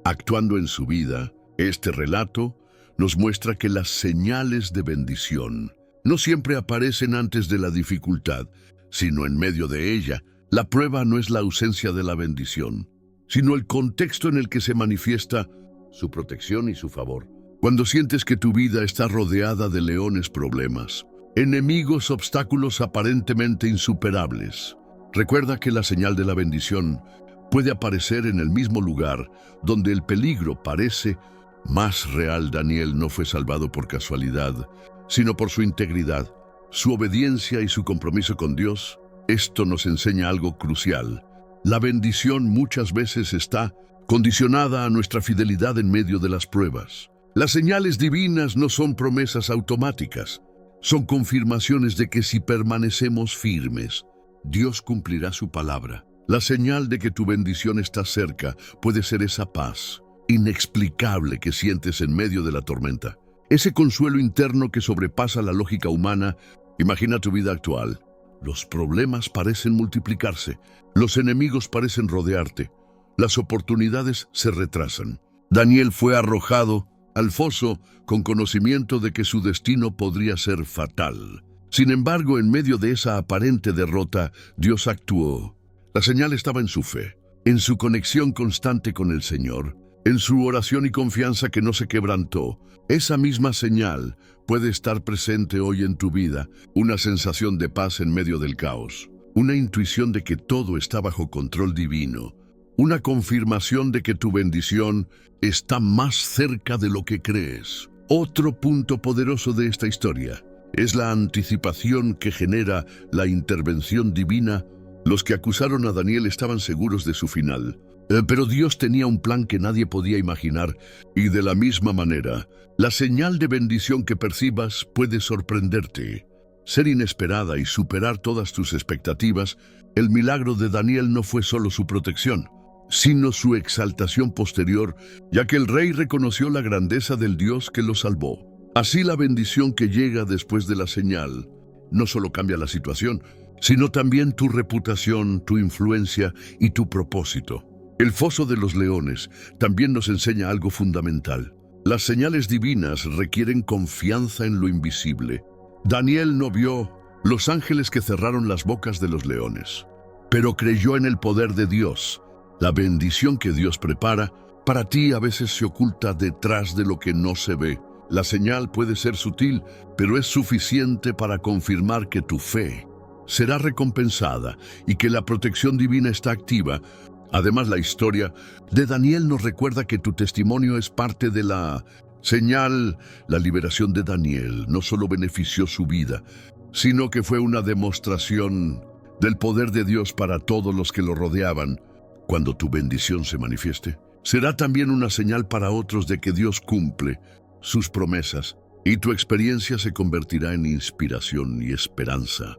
Actuando en su vida, este relato nos muestra que las señales de bendición no siempre aparecen antes de la dificultad, sino en medio de ella. La prueba no es la ausencia de la bendición, sino el contexto en el que se manifiesta su protección y su favor. Cuando sientes que tu vida está rodeada de leones, problemas, enemigos, obstáculos aparentemente insuperables, recuerda que la señal de la bendición puede aparecer en el mismo lugar donde el peligro parece más real. Daniel no fue salvado por casualidad, sino por su integridad, su obediencia y su compromiso con Dios. Esto nos enseña algo crucial. La bendición muchas veces está condicionada a nuestra fidelidad en medio de las pruebas. Las señales divinas no son promesas automáticas, son confirmaciones de que si permanecemos firmes, Dios cumplirá su palabra. La señal de que tu bendición está cerca puede ser esa paz inexplicable que sientes en medio de la tormenta. Ese consuelo interno que sobrepasa la lógica humana. Imagina tu vida actual. Los problemas parecen multiplicarse, los enemigos parecen rodearte, las oportunidades se retrasan. Daniel fue arrojado al foso con conocimiento de que su destino podría ser fatal. Sin embargo, en medio de esa aparente derrota, Dios actuó. La señal estaba en su fe, en su conexión constante con el Señor, en su oración y confianza que no se quebrantó. Esa misma señal puede estar presente hoy en tu vida, una sensación de paz en medio del caos, una intuición de que todo está bajo control divino, una confirmación de que tu bendición está más cerca de lo que crees. Otro punto poderoso de esta historia es la anticipación que genera la intervención divina. Los que acusaron a Daniel estaban seguros de su final, pero Dios tenía un plan que nadie podía imaginar, y de la misma manera, la señal de bendición que percibas puede sorprenderte, ser inesperada y superar todas tus expectativas. El milagro de Daniel no fue solo su protección, sino su exaltación posterior, ya que el rey reconoció la grandeza del Dios que lo salvó. Así, la bendición que llega después de la señal no solo cambia la situación, sino también tu reputación, tu influencia y tu propósito. El foso de los leones también nos enseña algo fundamental. Las señales divinas requieren confianza en lo invisible. Daniel no vio los ángeles que cerraron las bocas de los leones, pero creyó en el poder de Dios. La bendición que Dios prepara para ti a veces se oculta detrás de lo que no se ve. La señal puede ser sutil, pero es suficiente para confirmar que tu fe será recompensada y que la protección divina está activa. Además, la historia de Daniel nos recuerda que tu testimonio es parte de la señal. La liberación de Daniel no solo benefició su vida, sino que fue una demostración del poder de Dios para todos los que lo rodeaban. Cuando tu bendición se manifieste, será también una señal para otros de que Dios cumple sus promesas, y tu experiencia se convertirá en inspiración y esperanza.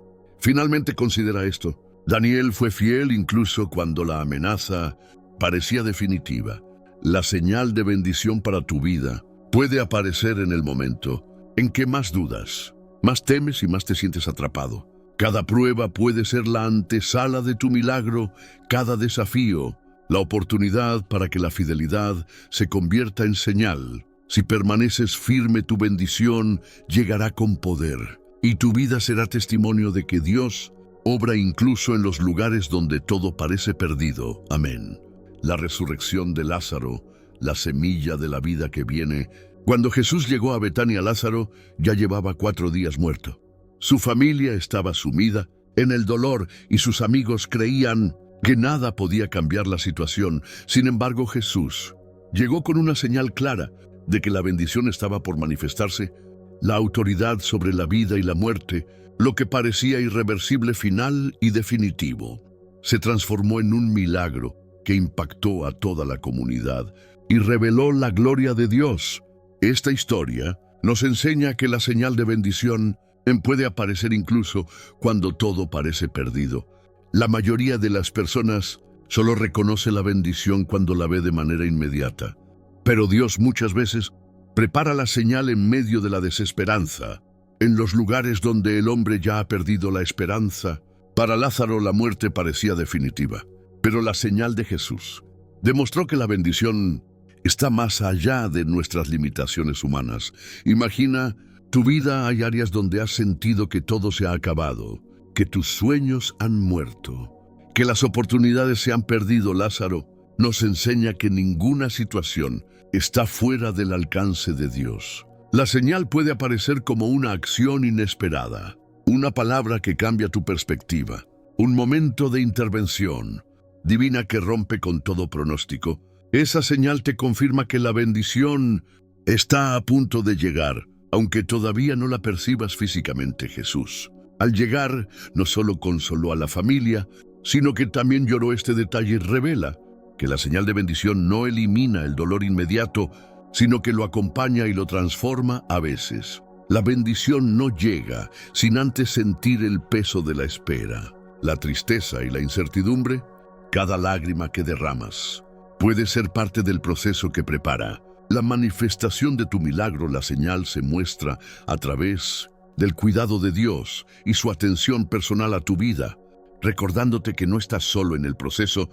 Finalmente considera esto. Daniel fue fiel incluso cuando la amenaza parecía definitiva. La señal de bendición para tu vida puede aparecer en el momento en que más dudas, más temes y más te sientes atrapado. Cada prueba puede ser la antesala de tu milagro, cada desafío, la oportunidad para que la fidelidad se convierta en señal. Si permaneces firme, tu bendición llegará con poder, y tu vida será testimonio de que Dios obra incluso en los lugares donde todo parece perdido. Amén. La resurrección de Lázaro, la semilla de la vida que viene. Cuando Jesús llegó a Betania, Lázaro ya llevaba 4 días muerto. Su familia estaba sumida en el dolor y sus amigos creían que nada podía cambiar la situación. Sin embargo, Jesús llegó con una señal clara de que la bendición estaba por manifestarse, la autoridad sobre la vida y la muerte, lo que parecía irreversible, final y definitivo, se transformó en un milagro que impactó a toda la comunidad y reveló la gloria de Dios. Esta historia nos enseña que la señal de bendición puede aparecer incluso cuando todo parece perdido. La mayoría de las personas solo reconoce la bendición cuando la ve de manera inmediata. Pero Dios muchas veces prepara la señal en medio de la desesperanza, en los lugares donde el hombre ya ha perdido la esperanza. Para Lázaro la muerte parecía definitiva, pero la señal de Jesús demostró que la bendición está más allá de nuestras limitaciones humanas. Imagina tu vida. Hay áreas donde has sentido que todo se ha acabado, que tus sueños han muerto, que las oportunidades se han perdido. Lázaro nos enseña que ninguna situación está fuera del alcance de Dios. La señal puede aparecer como una acción inesperada, una palabra que cambia tu perspectiva, un momento de intervención divina que rompe con todo pronóstico. Esa señal te confirma que la bendición está a punto de llegar, aunque todavía no la percibas físicamente. Jesús, al llegar, no solo consoló a la familia, sino que también lloró. Este detalle revela que la señal de bendición no elimina el dolor inmediato, sino que lo acompaña y lo transforma. A veces, la bendición no llega sin antes sentir el peso de la espera, la tristeza y la incertidumbre. Cada lágrima que derramas puede ser parte del proceso que prepara la manifestación de tu milagro. La señal se muestra a través del cuidado de Dios y su atención personal a tu vida, recordándote que no estás solo en el proceso.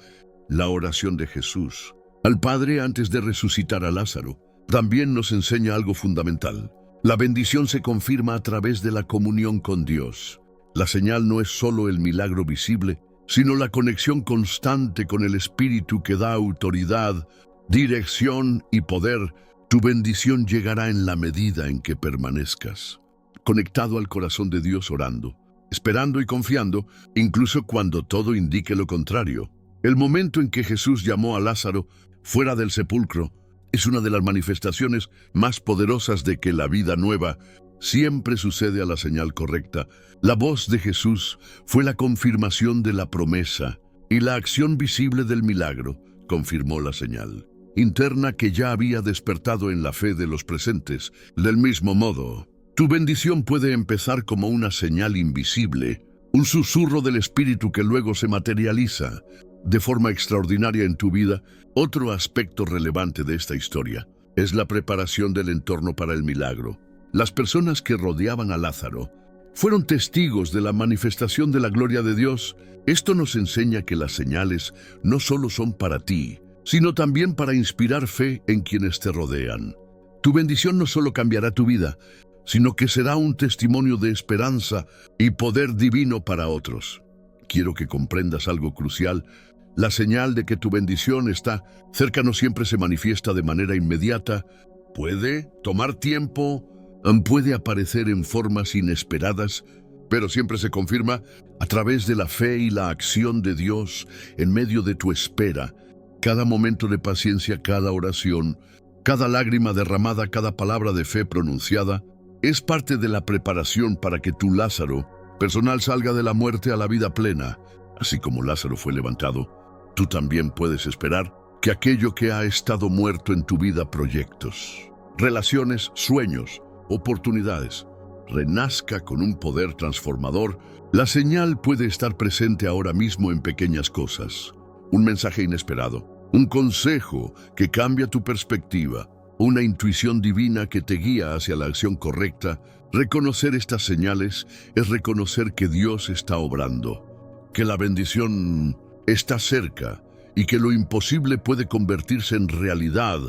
La oración de Jesús al Padre antes de resucitar a Lázaro también nos enseña algo fundamental. La bendición se confirma a través de la comunión con Dios. La señal no es solo el milagro visible, sino la conexión constante con el Espíritu que da autoridad, dirección y poder. Tu bendición llegará en la medida en que permanezcas conectado al corazón de Dios, orando, esperando y confiando, incluso cuando todo indique lo contrario. El momento en que Jesús llamó a Lázaro fuera del sepulcro es una de las manifestaciones más poderosas de que la vida nueva siempre sucede a la señal correcta. La voz de Jesús fue la confirmación de la promesa, y la acción visible del milagro confirmó la señal interna que ya había despertado en la fe de los presentes. Del mismo modo, tu bendición puede empezar como una señal invisible, un susurro del Espíritu que luego se materializa de forma extraordinaria en tu vida. Otro aspecto relevante de esta historia es la preparación del entorno para el milagro. Las personas que rodeaban a Lázaro fueron testigos de la manifestación de la gloria de Dios. Esto nos enseña que las señales no solo son para ti, sino también para inspirar fe en quienes te rodean. Tu bendición no solo cambiará tu vida, sino que será un testimonio de esperanza y poder divino para otros. Quiero que comprendas algo crucial. La señal de que tu bendición está cerca no siempre se manifiesta de manera inmediata. Puede tomar tiempo, puede aparecer en formas inesperadas, pero siempre se confirma a través de la fe y la acción de Dios en medio de tu espera. Cada momento de paciencia, cada oración, cada lágrima derramada, cada palabra de fe pronunciada, es parte de la preparación para que tu Lázaro personal salga de la muerte a la vida plena. Así como Lázaro fue levantado, tú también puedes esperar que aquello que ha estado muerto en tu vida, proyectos, relaciones, sueños, oportunidades, renazca con un poder transformador, la señal puede estar presente ahora mismo en pequeñas cosas. Un mensaje inesperado, un consejo que cambia tu perspectiva, una intuición divina que te guía hacia la acción correcta. Reconocer estas señales es reconocer que Dios está obrando, que la bendición está cerca y que lo imposible puede convertirse en realidad.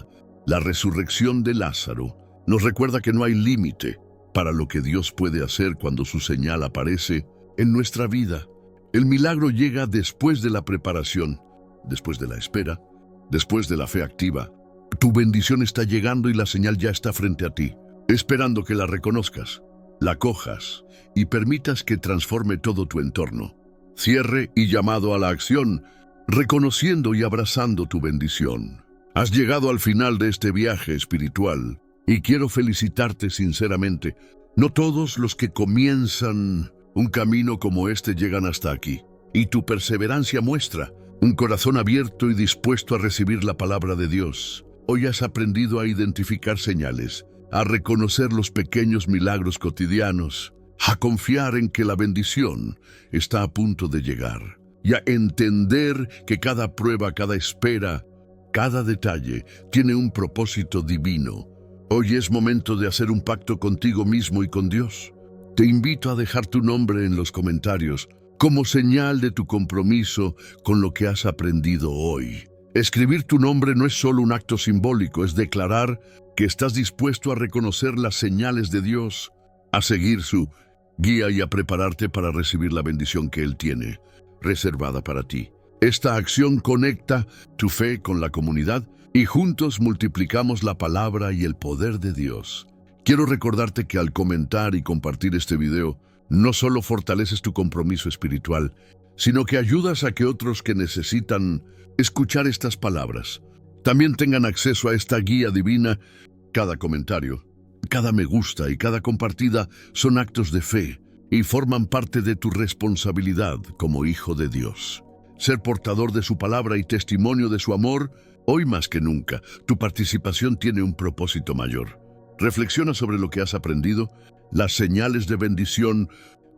La resurrección de Lázaro nos recuerda que no hay límite para lo que Dios puede hacer cuando su señal aparece en nuestra vida. El milagro llega después de la preparación, después de la espera, después de la fe activa. Tu bendición está llegando y la señal ya está frente a ti, esperando que la reconozcas, la cojas y permitas que transforme todo tu entorno. Cierre y llamado a la acción, reconociendo y abrazando tu bendición. Has llegado al final de este viaje espiritual y quiero felicitarte sinceramente. No todos los que comienzan un camino como este llegan hasta aquí, y tu perseverancia muestra un corazón abierto y dispuesto a recibir la palabra de Dios. Hoy has aprendido a identificar señales, a reconocer los pequeños milagros cotidianos, a confiar en que la bendición está a punto de llegar y a entender que cada prueba, cada espera, cada detalle tiene un propósito divino. Hoy es momento de hacer un pacto contigo mismo y con Dios. Te invito a dejar tu nombre en los comentarios como señal de tu compromiso con lo que has aprendido hoy. Escribir tu nombre no es solo un acto simbólico, es declarar que estás dispuesto a reconocer las señales de Dios, a seguir su guía y a prepararte para recibir la bendición que Él tiene reservada para ti. Esta acción conecta tu fe con la comunidad y juntos multiplicamos la palabra y el poder de Dios. Quiero recordarte que al comentar y compartir este video, no solo fortaleces tu compromiso espiritual, sino que ayudas a que otros que necesitan escuchar estas palabras también tengan acceso a esta guía divina. Cada comentario, cada me gusta y cada compartida son actos de fe y forman parte de tu responsabilidad como hijo de Dios. Ser portador de su palabra y testimonio de su amor, hoy más que nunca, tu participación tiene un propósito mayor. Reflexiona sobre lo que has aprendido. Las señales de bendición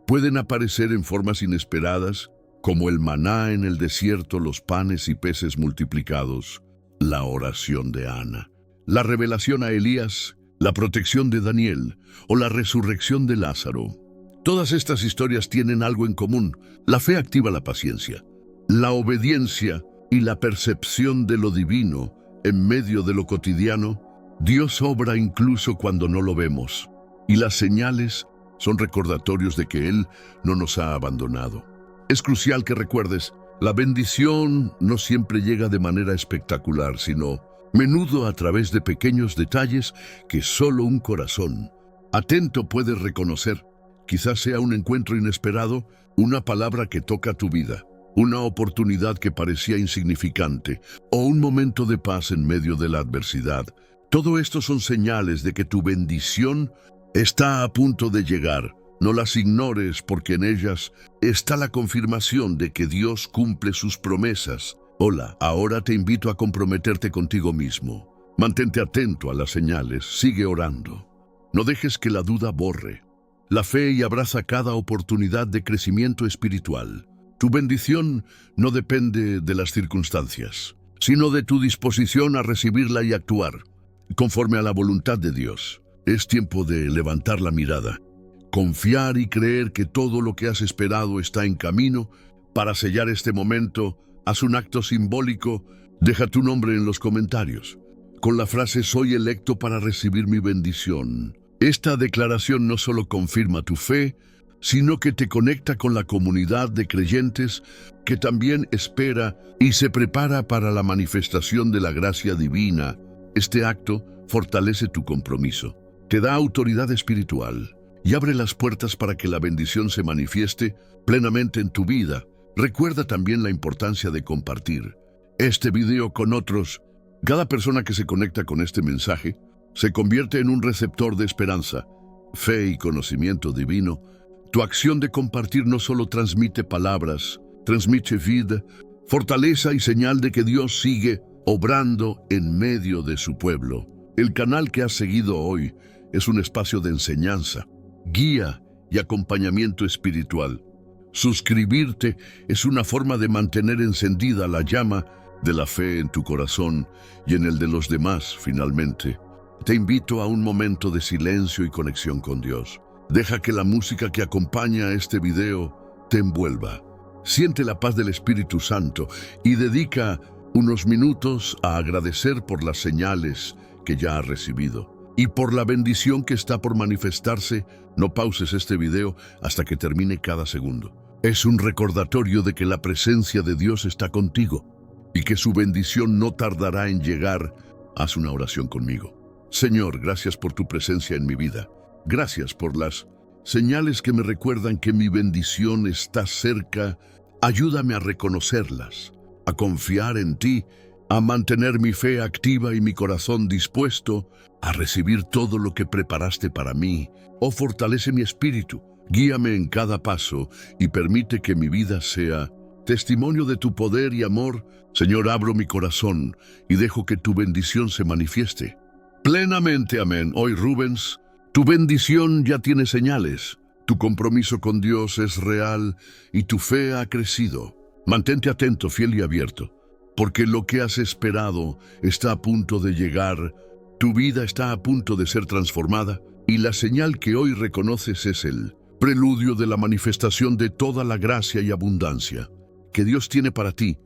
pueden aparecer en formas inesperadas, como el maná en el desierto, los panes y peces multiplicados, la oración de Ana, la revelación a Elías, la protección de Daniel o la resurrección de Lázaro. Todas estas historias tienen algo en común. La fe activa la paciencia, la obediencia y la percepción de lo divino en medio de lo cotidiano. Dios obra incluso cuando no lo vemos, y las señales son recordatorios de que Él no nos ha abandonado. Es crucial que recuerdes, la bendición no siempre llega de manera espectacular, sino menudo a través de pequeños detalles que solo un corazón atento puede reconocer. Quizás sea un encuentro inesperado, una palabra que toca tu vida, una oportunidad que parecía insignificante, o un momento de paz en medio de la adversidad. Todo esto son señales de que tu bendición está a punto de llegar. No las ignores, porque en ellas está la confirmación de que Dios cumple sus promesas. Hola, ahora te invito a comprometerte contigo mismo. Mantente atento a las señales, sigue orando. No dejes que la duda borre la fe y abraza cada oportunidad de crecimiento espiritual. Tu bendición no depende de las circunstancias, sino de tu disposición a recibirla y actuar conforme a la voluntad de Dios. Es tiempo de levantar la mirada, confiar y creer que todo lo que has esperado está en camino. Para sellar este momento, haz un acto simbólico. Deja tu nombre en los comentarios con la frase «Soy electo para recibir mi bendición». Esta declaración no solo confirma tu fe, sino que te conecta con la comunidad de creyentes que también espera y se prepara para la manifestación de la gracia divina. Este acto fortalece tu compromiso, te da autoridad espiritual y abre las puertas para que la bendición se manifieste plenamente en tu vida. Recuerda también la importancia de compartir este video con otros. Cada persona que se conecta con este mensaje se convierte en un receptor de esperanza, fe y conocimiento divino. Tu acción de compartir no solo transmite palabras, transmite vida, fortaleza y señal de que Dios sigue obrando en medio de su pueblo. El canal que has seguido hoy es un espacio de enseñanza, guía y acompañamiento espiritual. Suscribirte es una forma de mantener encendida la llama de la fe en tu corazón y en el de los demás. Finalmente, te invito a un momento de silencio y conexión con Dios. Deja que la música que acompaña este video te envuelva. Siente la paz del Espíritu Santo y dedica unos minutos a agradecer por las señales que ya has recibido y por la bendición que está por manifestarse. No pauses este video hasta que termine cada segundo. Es un recordatorio de que la presencia de Dios está contigo y que su bendición no tardará en llegar. Haz una oración conmigo. Señor, gracias por tu presencia en mi vida. Gracias por las señales que me recuerdan que mi bendición está cerca. Ayúdame a reconocerlas, a confiar en ti, a mantener mi fe activa y mi corazón dispuesto a recibir todo lo que preparaste para mí. Oh, fortalece mi espíritu, guíame en cada paso y permite que mi vida sea testimonio de tu poder y amor. Señor, abro mi corazón y dejo que tu bendición se manifieste plenamente. Amén. Hoy, Rubens, tu bendición ya tiene señales. Tu compromiso con Dios es real y tu fe ha crecido. Mantente atento, fiel y abierto, porque lo que has esperado está a punto de llegar. Tu vida está a punto de ser transformada y la señal que hoy reconoces es el preludio de la manifestación de toda la gracia y abundancia que Dios tiene para ti.